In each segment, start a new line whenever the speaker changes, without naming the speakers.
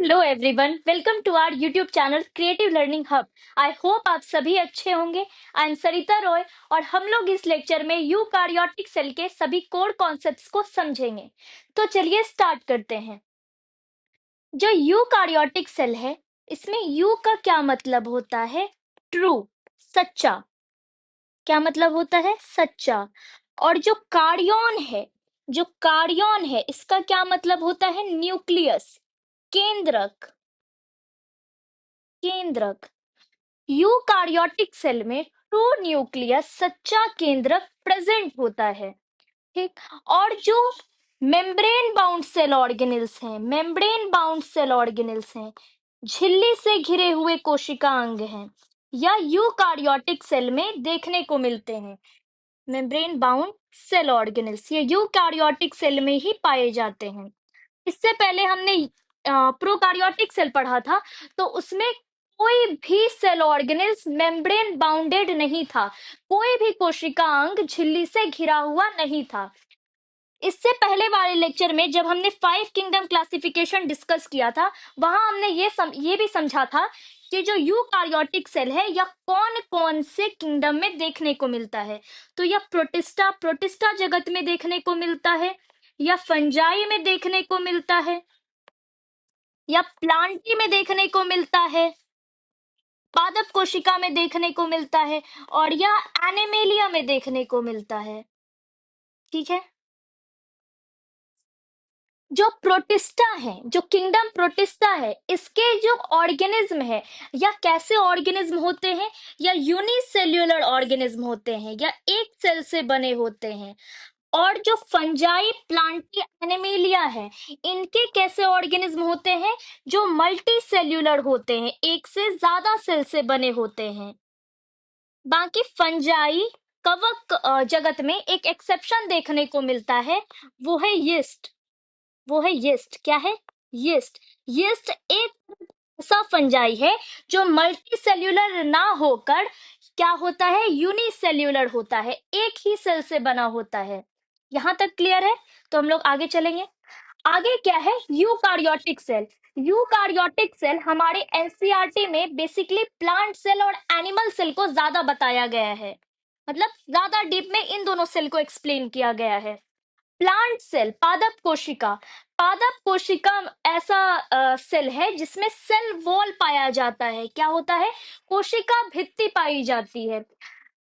Hello everyone, welcome to our YouTube channel creative learning hub. I hope आप सभी अच्छे होंगे। आई एम सरिता रॉय और हम लोग इस लेक्चर में यूकार्योटिक सेल के सभी कोर कॉन्सेप्ट्स को समझेंगे। तो चलिए स्टार्ट करते हैं। जो यूकार्योटिक सेल है, इसमें यू का क्या मतलब होता है? ट्रू, सच्चा। क्या मतलब होता है? सच्चा। और जो कार्योन है इसका क्या मतलब होता है? न्यूक्लियस, केंद्रक। केंद्रक। यूकार्योटिक सेल में ट्रू न्यूक्लियस, सच्चा केंद्रक प्रेजेंट होता है। ठीक। और जो मेम्ब्रेन बाउंड सेल ऑर्गेनिल्स हैं, झिल्ली से घिरे हुए कोशिका अंग हैं, या यूकार्योटिक सेल में देखने को मिलते हैं। मेम्ब्रेन बाउंड सेल ऑर्गेनिल्स ये यूकार्योटिक सेल में ही पाए जाते हैं। इससे पहले हमने प्रोकार्योटिक सेल पढ़ा था, तो उसमें कोई भी सेल ऑर्गेनिल्स मेम्ब्रेन बाउंडेड नहीं था। कोई भी कोशिका अंग झिल्ली से घिरा हुआ नहीं था। इससे पहले वाले लेक्चर में जब हमने 5 किंगडम क्लासिफिकेशन डिस्कस किया था, वहां हमने ये भी समझा था कि जो यूकार्योटिक सेल है या कौन कौन से किंगडम में देखने को मिलता है। तो यह प्रोटिस्टा जगत में देखने को मिलता है, या फंजाई में देखने को मिलता है, या प्लांटी में देखने को मिलता है, पादप कोशिका में देखने को मिलता है, और या एनिमेलिया में देखने को मिलता है। ठीक है। जो प्रोटिस्टा है, जो किंगडम प्रोटिस्टा है, इसके जो ऑर्गेनिज्म है, या कैसे ऑर्गेनिज्म होते हैं, या यूनिसेल्यूलर ऑर्गेनिज्म होते हैं, या एक सेल से बने होते हैं। और जो फंजाई, प्लांटी, एनिमेलिया है, इनके कैसे ऑर्गेनिज्म होते हैं? जो मल्टी सेल्यूलर होते हैं, एक से ज्यादा सेल से बने होते हैं। बाकी फंजाई कवक जगत में एक एक्सेप्शन देखने को मिलता है, वो है यीस्ट। क्या है? यीस्ट। यीस्ट एक ऐसा फंजाई है जो मल्टी सेल्यूलर ना होकर क्या होता है? यूनिसेल्यूलर होता है, एक ही सेल से बना होता है। यहां तक क्लियर है? तो हम लोग आगे चलेंगे। आगे क्या है? Eukaryotic cell. यूकार्योटिक सेल हमारे एनसीईआरटी में बेसिकली प्लांट सेल और एनिमल सेल को ज्यादा बताया गया है। मतलब ज्यादा डीप में इन दोनों सेल को एक्सप्लेन किया गया है। प्लांट सेल, पादप कोशिका ऐसा सेल है जिसमें सेल वॉल पाया जाता है। क्या होता है? कोशिका भित्ति पाई जाती है।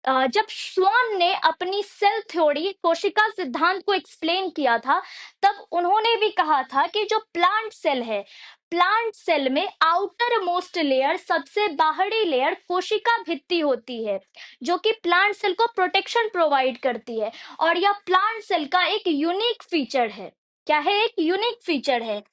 जब श्वान ने अपनी सेल थ्योरी, कोशिका सिद्धांत को एक्सप्लेन किया था, तब उन्होंने भी कहा था कि जो प्लांट सेल है, प्लांट सेल में आउटर मोस्ट लेयर, सबसे बाहरी लेयर कोशिका भित्ति होती है, जो कि प्लांट सेल को प्रोटेक्शन प्रोवाइड करती है। और यह प्लांट सेल का एक यूनिक फीचर है। क्या है? एक यूनिक फीचर है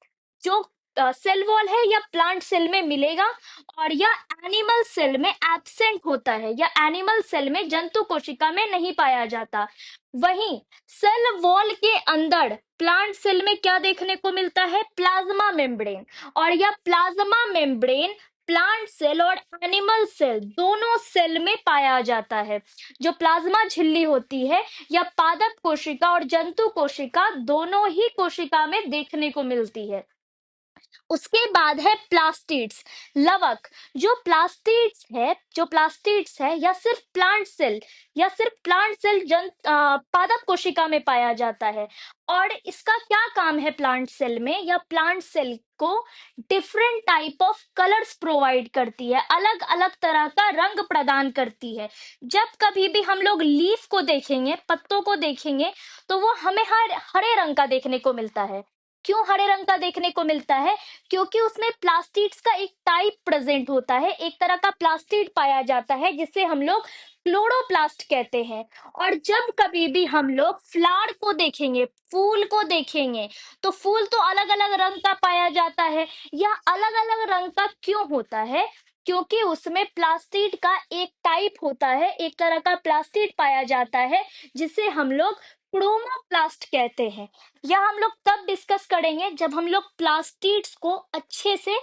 जो सेल वॉल है या प्लांट सेल में मिलेगा, और यह एनिमल सेल में एब्सेंट होता है, या एनिमल सेल में, जंतु कोशिका में नहीं पाया जाता। वहीं सेल वॉल के अंदर प्लांट सेल में क्या देखने को मिलता है? Plasma membrane. और यह प्लाज्मा मेम्ब्रेन प्लांट सेल और एनिमल सेल दोनों सेल में पाया जाता है। जो प्लाज्मा झिल्ली होती है, या पादप कोशिका और जंतु कोशिका दोनों ही कोशिका में देखने को मिलती है। उसके बाद है प्लास्टिड्स, लवक। जो प्लास्टिड्स है, या सिर्फ प्लांट सेल पादप कोशिका में पाया जाता है। और इसका क्या काम है प्लांट सेल में? या प्लांट सेल को different type of colours provide करती है, अलग अलग तरह का रंग प्रदान करती है। जब कभी भी हम लोग लीफ को देखेंगे, पत्तों को देखेंगे, तो वो हमें हरे रंग का देखने को मिलता है। क्यों हरे रंग का देखने को मिलता है? क्योंकि उसमें प्लास्टिड्स का एक टाइप प्रेजेंट होता है, एक तरह का प्लास्टिड पाया जाता है जिसे हम लोग क्लोरोप्लास्ट कहते हैं। और जब कभी भी हम लोग फ्लावर को देखेंगे, फूल को देखेंगे, तो फूल तो अलग अलग रंग का पाया जाता है। यह अलग अलग रंग का क्यों होता है? क्योंकि उसमें प्लास्टिड का एक टाइप होता है, एक तरह का प्लास्टिड पाया जाता है जिसे हम लोग क्रोमोप्लास्ट कहते हैं। या हम लोग तब डिस्कस करेंगे जब हम लोग प्लास्टिड्स को अच्छे से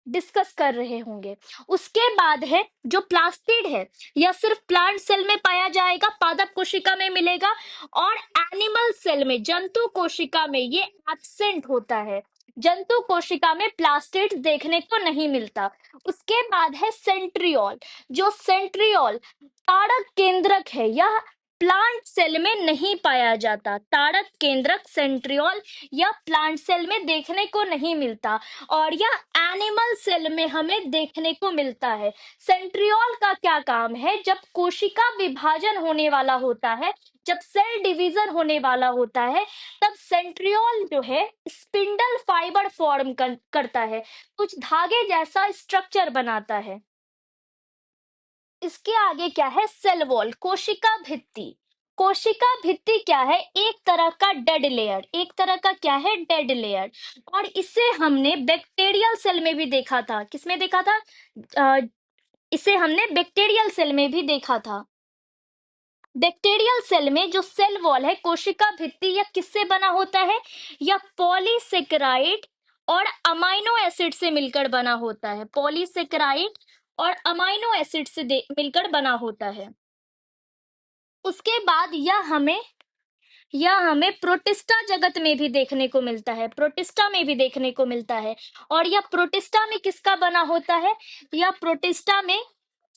डिस्कस कर रहे होंगे। उसके बाद है जो प्लास्टिड है, यह सिर्फ प्लांट सेल में पाया जाएगा, पादप कोशिका में मिलेगा, और एनिमल सेल में, जंतु कोशिका में ये एब्सेंट होता है। जंतु कोशिका में प्लास्टिड्स देखने को नहीं मिलता। उसके बाद है सेंट्रियोल। जो सेंट्रियोल ताड़क केंद्रक है, यह प्लांट सेल में नहीं पाया जाता। ताड़क केंद्रक सेंट्रियोल या प्लांट सेल में देखने को नहीं मिलता, और यह एनिमल सेल में हमें देखने को मिलता है। सेंट्रियोल का क्या काम है? जब कोशिका विभाजन होने वाला होता है, जब सेल डिवीजन होने वाला होता है, तब सेंट्रियोल जो है स्पिंडल फाइबर फॉर्म करता है, कुछ धागे जैसा स्ट्रक्चर बनाता है। इसके आगे क्या है? सेल वॉल, कोशिका भित्ति। कोशिका भित्ति क्या है? एक तरह का डेड लेयर, एक तरह का क्या है? Dead layer. और इसे हमने बैक्टीरियल सेल में भी देखा था। किसमें देखा था? इसे हमने बैक्टीरियल सेल में भी देखा था। बैक्टीरियल सेल में जो सेल वॉल है, कोशिका भित्ति, यह किससे बना होता है? यह पॉलीसेकेराइड और अमाइनो एसिड से मिलकर बना होता है। पॉलीसेकेराइड और अमाइनो एसिड से मिलकर बना होता है। उसके बाद यह हमें प्रोटिस्टा जगत में भी देखने को मिलता है, प्रोटिस्टा में भी देखने को मिलता है। और यह प्रोटिस्टा में किसका बना होता है? यह प्रोटिस्टा में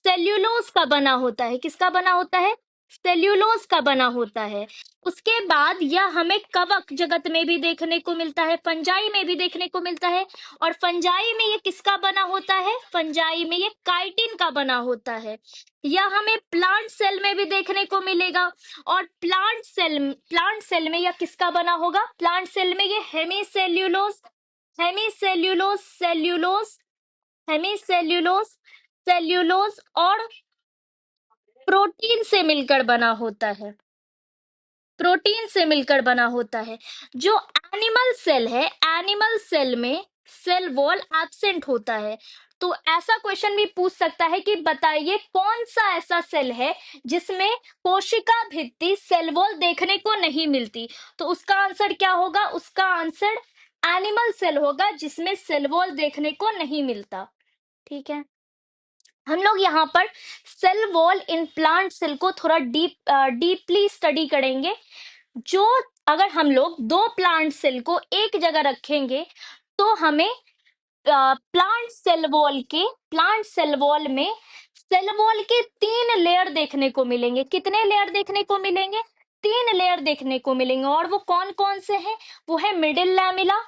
सेल्यूलोज का बना होता है। किसका बना होता है? सेल्यूलोज का बना होता है। उसके बाद यह हमें कवक जगत में भी देखने को मिलता है, फंजाई में भी देखने को मिलता है। और फंजाई में ये किसका बना होता है? फंजाई में ये काइटिन का बना होता है। यह हमें प्लांट सेल में भी देखने को मिलेगा। और प्लांट सेल में यह किसका बना होगा? प्लांट सेल में ये हेमीसेल्यूलोज, हेमीसेल्यूलोज, हेमीसेल्यूलोज, सेल्यूलोज और प्रोटीन से मिलकर बना होता है। प्रोटीन से मिलकर बना होता है। जो एनिमल सेल है, एनिमल सेल में सेल वॉल एब्सेंट होता है। तो ऐसा क्वेश्चन भी पूछ सकता है कि बताइए कौन सा ऐसा सेल है जिसमें कोशिका भित्ति सेल वॉल देखने को नहीं मिलती? तो उसका आंसर क्या होगा? उसका आंसर एनिमल सेल होगा, जिसमें सेल वॉल देखने को नहीं मिलता। ठीक है, हम लोग यहाँ पर cell wall in plant cell को थोड़ा डीपली स्टडी करेंगे। जो अगर हम लोग दो प्लांट सेल को एक जगह रखेंगे, तो हमें प्लांट सेल वॉल में सेल वॉल के 3 लेयर देखने को मिलेंगे। कितने लेयर देखने को मिलेंगे? 3 लेयर देखने को मिलेंगे। और वो कौन कौन से हैं? वो है मिडिल लैमिला,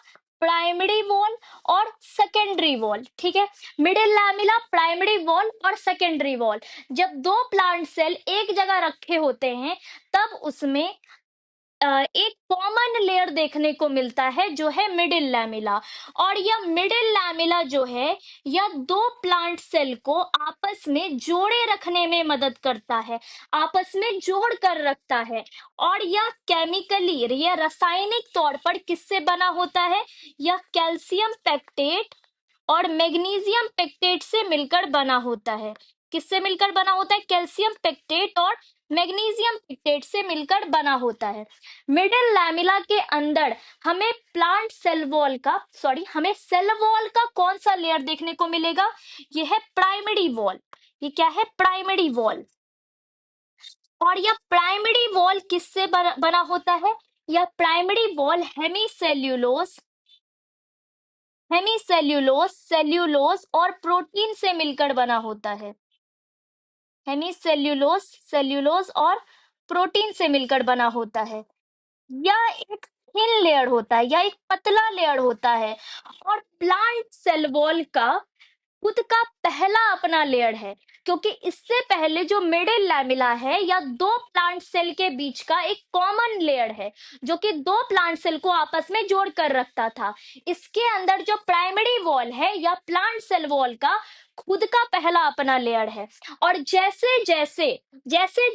प्राइमरी वॉल और सेकेंडरी वॉल। ठीक है, मिडिल लैमिला, प्राइमरी वॉल और सेकेंडरी वॉल। जब दो प्लांट सेल एक जगह रखे होते हैं, तब उसमें एक कॉमन लेयर देखने को मिलता है, जो है मिडिल लैमिला। और यह मिडिल लैमिला जो है, यह दो प्लांट सेल को आपस में जोड़े रखने में मदद करता है, आपस में जोड़ कर रखता है। और यह केमिकली, यह रासायनिक तौर पर किससे बना होता है? यह कैल्शियम पेक्टेट और मैग्नीशियम पेक्टेट से मिलकर बना होता है। किससे मिलकर बना होता है? कैल्शियम पेक्टेट और मैग्नीशियम पेक्टेट से मिलकर बना होता है। मिडिल लैमिला के अंदर हमें हमें सेल वॉल का कौन सा लेयर देखने को मिलेगा? ये है प्राइमरी वॉल। ये क्या है? Primary wall. और यह प्राइमरी वॉल किससे बना होता है? यह प्राइमरी वॉल हेमीसेल्यूलोज, सेल्यूलोज और प्रोटीन से मिलकर बना होता है। हेमीसेल्यूलोज, सेल्यूलोज और प्रोटीन से मिलकर बना होता है। यह एक थिन लेयर होता है, यह एक पतला लेयर होता है। और प्लांट सेल वॉल का खुद का पहला अपना लेयर है, क्योंकि इससे पहले जो मिडिल लैमिला है, या दो प्लांट सेल के बीच का एक कॉमन लेयर है, जो कि दो प्लांट सेल को आपस में जोड़ कर रखता था। इसके अंदर जो प्राइमरी वॉल है, या प्लांट सेल वॉल का खुद का पहला अपना लेयर है। और जैसे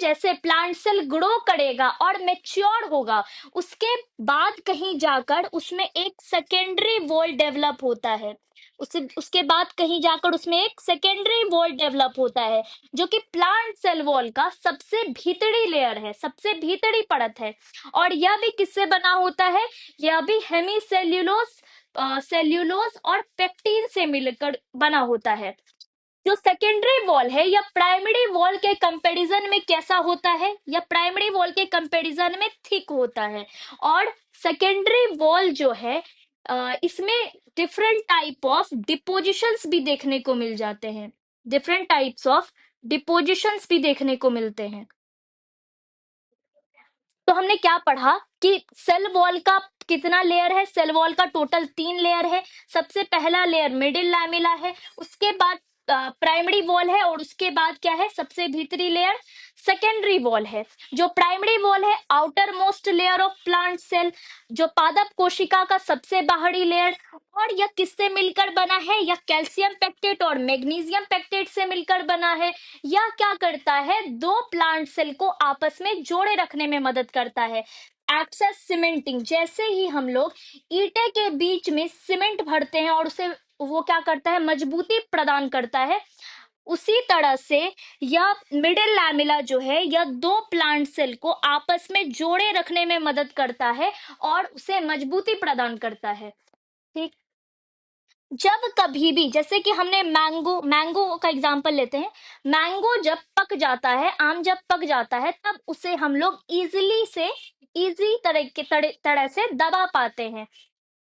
जैसे प्लांट सेल ग्रो करेगा और मेच्योर होगा, उसके बाद कहीं जाकर उसमें एक सेकेंडरी वॉल डेवलप होता है। उसके बाद कहीं जाकर उसमें एक सेकेंडरी वॉल डेवलप होता है, जो कि प्लांट सेल वॉल का सबसे भीतरी लेयर है, सबसे भीतरी परत है। और यह भी किससे बना होता है? यह भी सेल्यूलोज और पेक्टिन से मिलकर बना होता है। जो सेकेंडरी वॉल है, या प्राइमरी वॉल के कंपैरिजन में कैसा होता है? या प्राइमरी वॉल के कंपैरिजन में थिक होता है। और सेकेंडरी वॉल जो है, इसमें डिफरेंट टाइप ऑफ डिपोजिशंस भी देखने को मिल जाते हैं, डिफरेंट टाइप्स ऑफ डिपोजिशंस भी देखने को मिलते हैं। तो हमने क्या पढ़ा कि सेल वॉल का कितना लेयर है, सेल वॉल का टोटल 3 लेयर है। सबसे पहला लेयर मिडिल लैमेला है, उसके बाद प्राइमरी वॉल है, और उसके बाद क्या है, सबसे भीतरी लेयर सेकेंडरी वॉल है। जो प्राइमरी वॉल है, outermost layer of plant cell, जो पादप कोशिका का सबसे बाहरी लेयर। और यह किससे मिलकर बना है, यह कैल्शियम पेक्टेट और मैग्नीशियम पेक्टेट से मिलकर बना है। यह क्या करता है, दो प्लांट सेल को आपस में जोड़े रखने में मदद करता है। एक्सेस सीमेंटिंग, जैसे ही हम लोग ईंटे के बीच में सीमेंट भरते हैं और उसे वो क्या करता है, मजबूती प्रदान करता है, उसी तरह से यह मिडिल लैमेला जो है, यह दो प्लांट सेल को आपस में जोड़े रखने में मदद करता है और उसे मजबूती प्रदान करता है। ठीक। जब कभी भी, जैसे कि हमने मैंगो का एग्जांपल लेते हैं, मैंगो जब पक जाता है, आम जब पक जाता है, तब उसे हम लोग इजी तरह से दबा पाते हैं।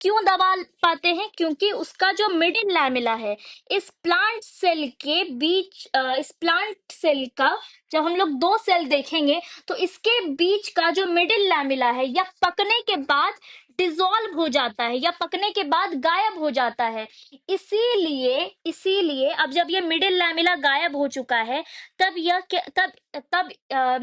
क्यों दबा पाते हैं, क्योंकि उसका जो मिडिल लैमेला है, इस प्लांट सेल के बीच, इस प्लांट सेल का जब हम लोग दो सेल देखेंगे, तो इसके बीच का जो मिडिल लैमेला है, या पकने के बाद डिसॉल्व हो जाता है, या पकने के बाद गायब हो जाता है। इसीलिए इसीलिए अब जब ये मिडिल लैमेला गायब हो चुका है, तब यह तब तब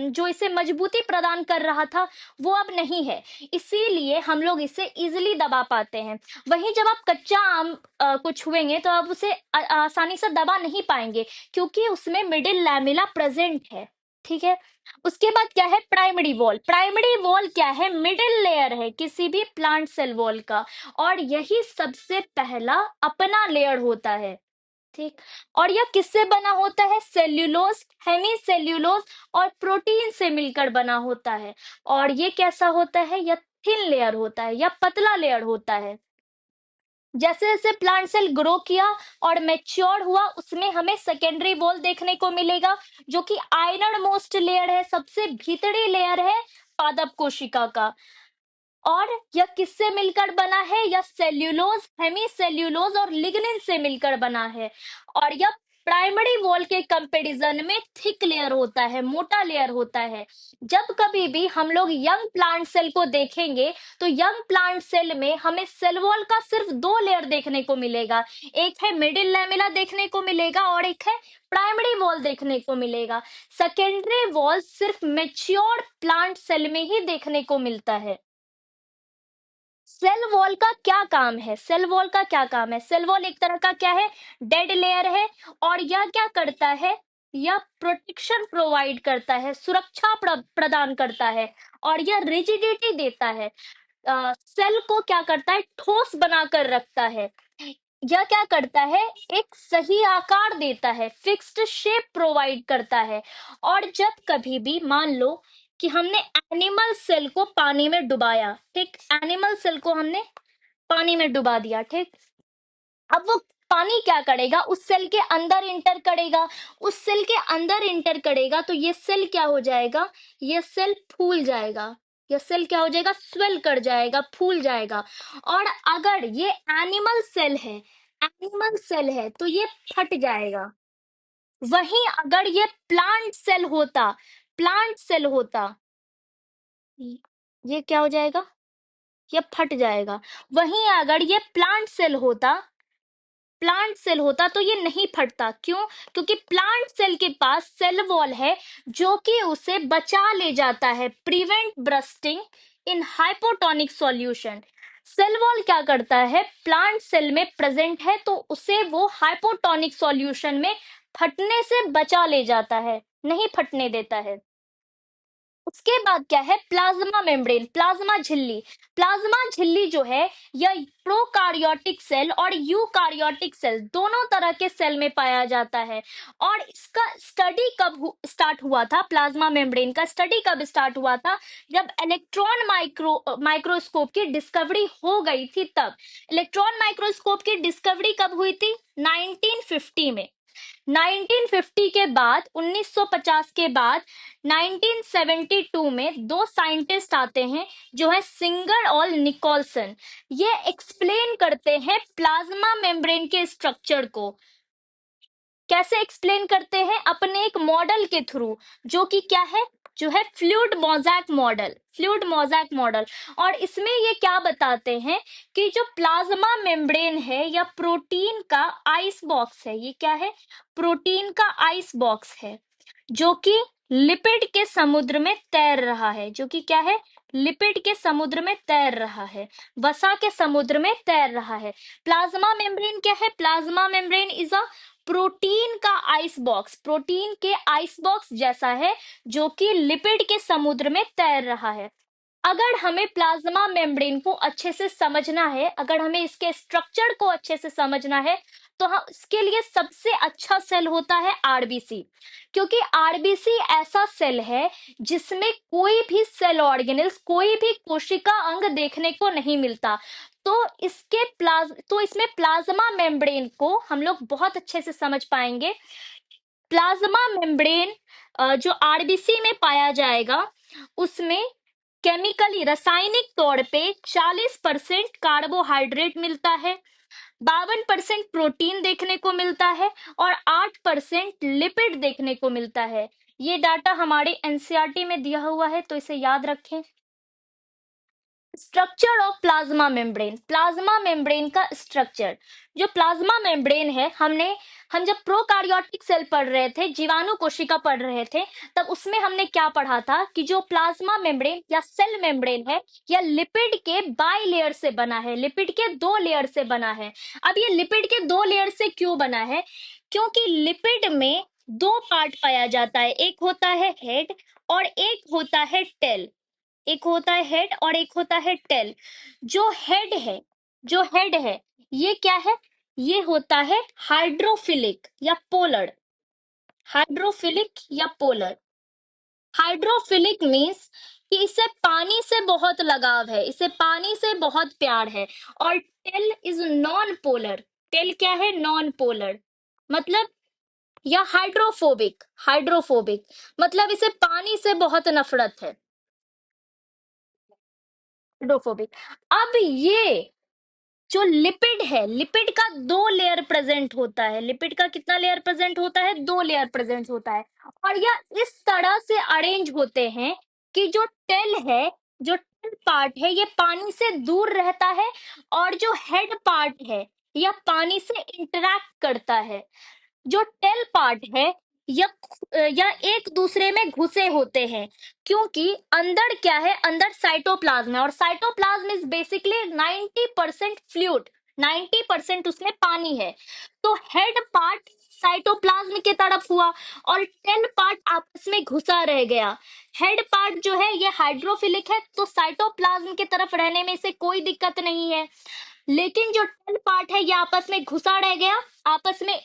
जो इसे मजबूती प्रदान कर रहा था, वो अब नहीं है। इसीलिए हम लोग इसे इजिली दबा पाते हैं। वहीं जब आप कच्चा आम को छुएंगे, तो आप उसे आसानी से दबा नहीं पाएंगे, क्योंकि उसमें मिडिल लैमेला प्रेजेंट है। ठीक है। उसके बाद क्या है, प्राइमरी वॉल। प्राइमरी वॉल क्या है, मिडिल लेयर है किसी भी प्लांट सेल वॉल का, और यही सबसे पहला अपना लेयर होता है। ठीक। और यह किससे बना होता है, सेल्यूलोज, हेमी सेल्यूलोज और प्रोटीन से मिलकर बना होता है। और ये कैसा होता है, यह थिन लेयर होता है, या पतला लेयर होता है। जैसे जैसे प्लांट सेल ग्रो किया और मैच्योर हुआ, उसमें हमें सेकेंडरी वॉल देखने को मिलेगा, जो कि आयरन मोस्ट लेयर है, सबसे भीतरी लेयर है पादप कोशिका का। और यह किससे मिलकर बना है, यह सेल्यूलोज, हेमी सेल्यूलोज और लिग्निन से मिलकर बना है। और यह प्राइमरी वॉल के कंपैरिजन में थिक लेयर होता है, मोटा लेयर होता है। जब कभी भी हम लोग यंग प्लांट सेल को देखेंगे, तो यंग प्लांट सेल में हमें सेल वॉल का सिर्फ 2 लेयर देखने को मिलेगा। एक है मिडिल लैमेला देखने को मिलेगा, और एक है प्राइमरी वॉल देखने को मिलेगा। सेकेंडरी वॉल सिर्फ मेच्योर प्लांट सेल में ही देखने को मिलता है। सेल वॉल का क्या काम है, सेल वॉल का क्या काम है, सेल वॉल एक तरह का क्या है, डेड लेयर है। और यह क्या करता है, यह प्रोटेक्शन प्रोवाइड करता है, सुरक्षा प्रदान करता है, और यह रिजिडिटी देता है। सेल को क्या करता है, ठोस बनाकर रखता है। यह क्या करता है, एक सही आकार देता है, फिक्स्ड शेप प्रोवाइड करता है। और जब कभी भी मान लो कि हमने एनिमल सेल को पानी में डुबाया, ठीक, एनिमल सेल को हमने पानी में डुबा दिया, ठीक। अब वो पानी क्या करेगा, उस सेल के अंदर इंटर करेगा, उस सेल के अंदर इंटर करेगा, तो ये सेल क्या हो जाएगा, ये सेल फूल जाएगा, ये सेल क्या हो जाएगा, स्वेल कर जाएगा, फूल जाएगा। और अगर ये एनिमल सेल है, एनिमल सेल है, तो ये फट जाएगा। वहीं अगर ये प्लांट सेल होता, प्लांट सेल होता, ये क्या हो जाएगा, ये फट जाएगा। वहीं अगर ये प्लांट सेल होता तो ये नहीं फटता। क्यों, क्योंकि प्लांट सेल के पास सेल वॉल है, जो कि उसे बचा ले जाता है, प्रिवेंट ब्रस्टिंग इन हाइपोटोनिक सॉल्यूशन। सेल वॉल क्या करता है, प्लांट सेल में प्रेजेंट है, तो उसे वो हाइपोटोनिक सॉल्यूशन में फटने से बचा ले जाता है, नहीं फटने देता है। उसके बाद क्या है, प्लाज्मा मेम्ब्रेन, प्लाज्मा झिल्ली। प्लाज्मा झिल्ली जो है, यह प्रोकार्योटिक सेल और यूकार्योटिक सेल दोनों तरह के सेल में पाया जाता है। और इसका स्टडी कब स्टार्ट हुआ था, प्लाज्मा मेम्ब्रेन का स्टडी कब स्टार्ट हुआ था, जब इलेक्ट्रॉन माइक्रोस्कोप की डिस्कवरी हो गई थी तब। इलेक्ट्रॉन माइक्रोस्कोप की डिस्कवरी कब हुई थी, 1950 में। 1950 के बाद 1950 के बाद 1972 में दो साइंटिस्ट आते हैं जो है सिंगर और निकोलसन। ये एक्सप्लेन करते हैं प्लाज्मा मेम्ब्रेन के स्ट्रक्चर को। कैसे एक्सप्लेन करते हैं? अपने एक मॉडल के थ्रू, जो कि क्या है, जो है fluid mosaic model, fluid mosaic model. और इसमें ये क्या बताते हैं कि जो प्लाज्मा मेम्ब्रेन है या प्रोटीन का आइस बॉक्स है, ये क्या है, प्रोटीन का आइस बॉक्स है, जो कि लिपिड के समुद्र में तैर रहा है, जो कि क्या है, लिपिड के समुद्र में तैर रहा है, वसा के समुद्र में तैर रहा है। प्लाज्मा मेम्ब्रेन क्या है? Plasma membrane is a protein का आइस बॉक्स, प्रोटीन के आइस बॉक्स जैसा है, जो कि लिपिड के समुद्र में तैर रहा है। अगर हमें प्लाज्मा मेम्ब्रेन को अच्छे से समझना है, अगर हमें इसके स्ट्रक्चर को अच्छे से समझना है, तो हम इसके लिए सबसे अच्छा सेल होता है आरबीसी, क्योंकि आरबीसी ऐसा सेल है जिसमें कोई भी सेल ऑर्गेनेल्स, कोई भी कोशिका अंग देखने को नहीं मिलता। तो इसमें प्लाज्मा मेम्ब्रेन को हम लोग बहुत अच्छे से समझ पाएंगे। प्लाज्मा मेम्ब्रेन जो आरबीसी में पाया जाएगा, उसमें केमिकली, रासायनिक तौर पे 40% कार्बोहाइड्रेट मिलता है, 52% प्रोटीन देखने को मिलता है और 8% लिपिड देखने को मिलता है। ये डाटा हमारे एनसीईआरटी में दिया हुआ है, तो इसे याद रखें। Structure of plasma membrane, plasma membrane का स्ट्रक्चर। जो प्लाज्मा मेम्ब्रेन है, हम जब प्रोकार्योटिक सेल पढ़ रहे थे, जीवाणु कोशिका पढ़ रहे थे, तब उसमें हमने क्या पढ़ा था कि जो प्लाज्मा मेम्ब्रेन या सेल मेम्ब्रेन है, या लिपिड के बाई लेयर से बना है, लिपिड के दो लेयर से बना है। अब ये लिपिड के दो लेयर से क्यों बना है? क्योंकि लिपिड में दो पार्ट पाया जाता है, एक होता है हेड और एक होता है टेल, एक होता है हेड और एक होता है टेल। जो हेड है, जो हेड है, ये क्या है, ये होता है हाइड्रोफिलिक या पोलर, हाइड्रोफिलिक या पोलर। हाइड्रोफिलिक मीन्स कि इसे पानी से बहुत लगाव है, इसे पानी से बहुत प्यार है। और tail is non polar, tail क्या है, नॉन पोलर, मतलब, या हाइड्रोफोबिक, हाइड्रोफोबिक मतलब इसे पानी से बहुत नफरत है, हाइड्रोफोबिक। अब ये जो लिपिड है, लिपिड का दो लेयर प्रेजेंट होता है, लिपिड का कितना लेयर प्रेजेंट होता है, दो लेयर प्रेजेंट होता है। और यह इस तरह से अरेंज होते हैं कि जो टेल है, जो टेल पार्ट है, ये पानी से दूर रहता है, और जो हेड पार्ट है, यह पानी से इंटरैक्ट करता है। जो टेल पार्ट है, या एक दूसरे में घुसे होते हैं, क्योंकि अंदर क्या है, अंदर साइटोप्लाज्म है, और साइटोप्लाज्म इज बेसिकली 90% फ्लूइड, 90% उसमें पानी है। तो हेड पार्ट साइटोप्लाज्म की तरफ हुआ और टेल पार्ट आपस में घुसा रह गया। हेड पार्ट जो है ये हाइड्रोफिलिक है, तो साइटोप्लाज्म की तरफ रहने में इसे कोई दिक्कत नहीं है। लेकिन जो टेल पार्ट है ये आपस में घुसा रह गया, आपस में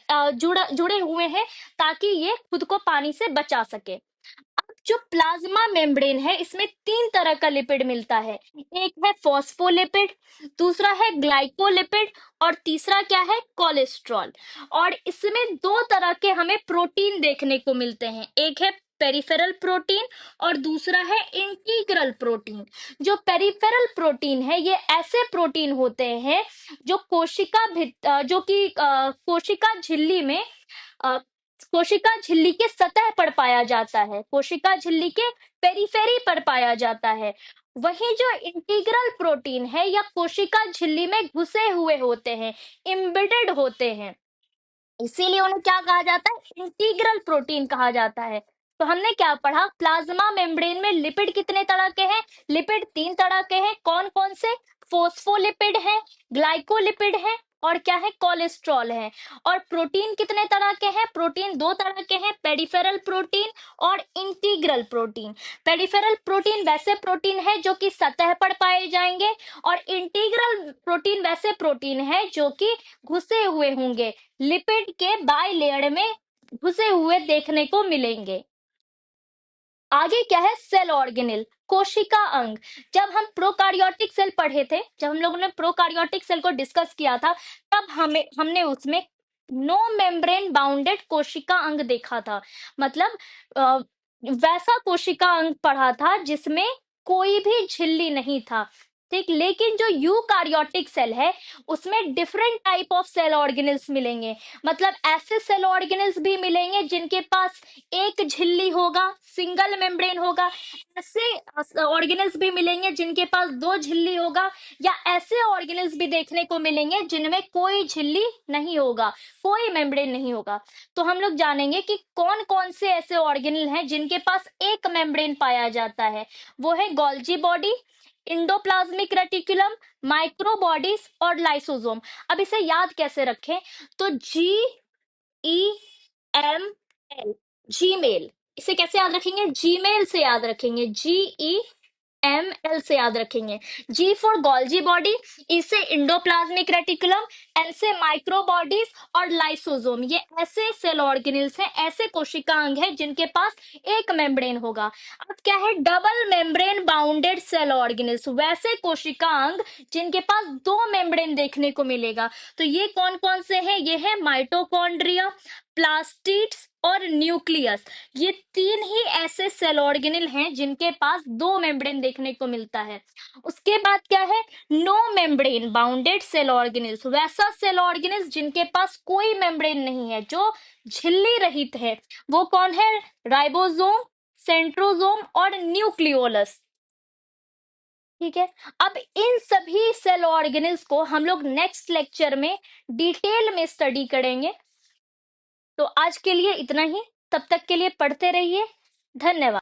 जुड़े हुए हैं, ताकि ये खुद को पानी से बचा सके। अब जो प्लाज्मा मेम्ब्रेन है, इसमें तीन तरह का लिपिड मिलता है। एक है फॉस्फोलिपिड, दूसरा है ग्लाइकोलिपिड, और तीसरा क्या है, कोलेस्ट्रॉल। और इसमें दो तरह के हमें प्रोटीन देखने को मिलते हैं, एक है पेरिफेरल प्रोटीन और दूसरा है इंटीग्रल प्रोटीन। जो पेरिफेरल प्रोटीन है, ये ऐसे प्रोटीन होते हैं जो जो कि कोशिका झिल्ली में, अ, कोशिका झिल्ली के सतह पर पाया जाता है, कोशिका झिल्ली के पेरिफेरी पर पाया जाता है। वहीं जो इंटीग्रल प्रोटीन है, या कोशिका झिल्ली में घुसे हुए होते हैं, इम्बेडेड होते हैं, इसीलिए उन्हें क्या कहा जाता है, इंटीग्रल प्रोटीन कहा जाता है। तो हमने क्या पढ़ा, प्लाज्मा मेम्ब्रेन में लिपिड कितने तरह के हैं, लिपिड तीन तरह के हैं, कौन कौन से, फोस्फोलिपिड है, ग्लाइकोलिपिड है, और क्या है, कोलेस्ट्रॉल है। और प्रोटीन कितने तरह के हैं, प्रोटीन दो तरह के हैं, पेरिफेरल प्रोटीन और इंटीग्रल प्रोटीन। पेरिफेरल प्रोटीन वैसे प्रोटीन है जो कि सतह पर पाए जाएंगे, और इंटीग्रल प्रोटीन वैसे प्रोटीन है जो कि घुसे हुए होंगे, लिपिड के बाई लेयर में घुसे हुए देखने को मिलेंगे। आगे क्या है, सेल ऑर्गेनेल, कोशिका अंग। जब हम प्रोकार्योटिक सेल पढ़े थे, जब हम लोगों ने प्रोकार्योटिक सेल को डिस्कस किया था, तब हमने उसमें नो मेम्ब्रेन बाउंडेड कोशिका अंग देखा था, मतलब वैसा कोशिका अंग पढ़ा था जिसमें कोई भी झिल्ली नहीं था, ठीक। लेकिन जो यूकारियोटिक सेल है उसमें different type of cell organelles मिलेंगे, मतलब ऐसे सेल ऑर्गेनिल्स भी मिलेंगे जिनके पास एक झिल्ली होगा, सिंगल मेम्ब्रेन होगा, ऐसे ऑर्गेनिल्स भी मिलेंगे जिनके पास दो झिल्ली होगा, या ऐसे ऑर्गेनिल्स भी देखने को मिलेंगे जिनमें कोई झिल्ली नहीं होगा, कोई मेम्ब्रेन नहीं होगा। तो हम लोग जानेंगे कि कौन कौन से ऐसे ऑर्गेनल हैं जिनके पास एक मेम्ब्रेन पाया जाता है। वो है Golgi body, endoplasmic reticulum, microbodies और लाइसोसोम। अब इसे याद कैसे रखें, तो GEML, जीमेल, इसे कैसे याद रखेंगे, जीमेल से याद रखेंगे, GEML से याद रखेंगे। जी फॉर गोल्जी बॉडी, इसे इंडोप्लाज्मिक रेटिकुलम, एल से माइक्रोबॉडीज और लाइसोसोम, ये ऐसे सेल ऑर्गेनिल्स हैं, ऐसे कोशिका अंग है जिनके पास एक मेम्ब्रेन होगा। अब क्या है, double membrane bounded cell organelles, वैसे कोशिका अंग जिनके पास दो मेम्ब्रेन देखने को मिलेगा। तो ये कौन कौन से हैं, ये है माइटोकॉन्ड्रिया, प्लास्टिड्स और न्यूक्लियस। ये तीन ही ऐसे सेल ऑर्गेनल हैं जिनके पास दो मेम्ब्रेन देखने को मिलता है। उसके बाद क्या है, no membrane bounded cell organelles, वैसा सेल ऑर्गेनल्स जिनके पास कोई मेम्ब्रेन नहीं है, जो झिल्ली रहित है। वो कौन है, राइबोसोम, सेंट्रोसोम और न्यूक्लियोलस, ठीक है। अब इन सभी सेल ऑर्गेनल्स को हम लोग नेक्स्ट लेक्चर में डिटेल में स्टडी करेंगे। तो आज के लिए इतना ही, तब तक के लिए पढ़ते रहिए, धन्यवाद।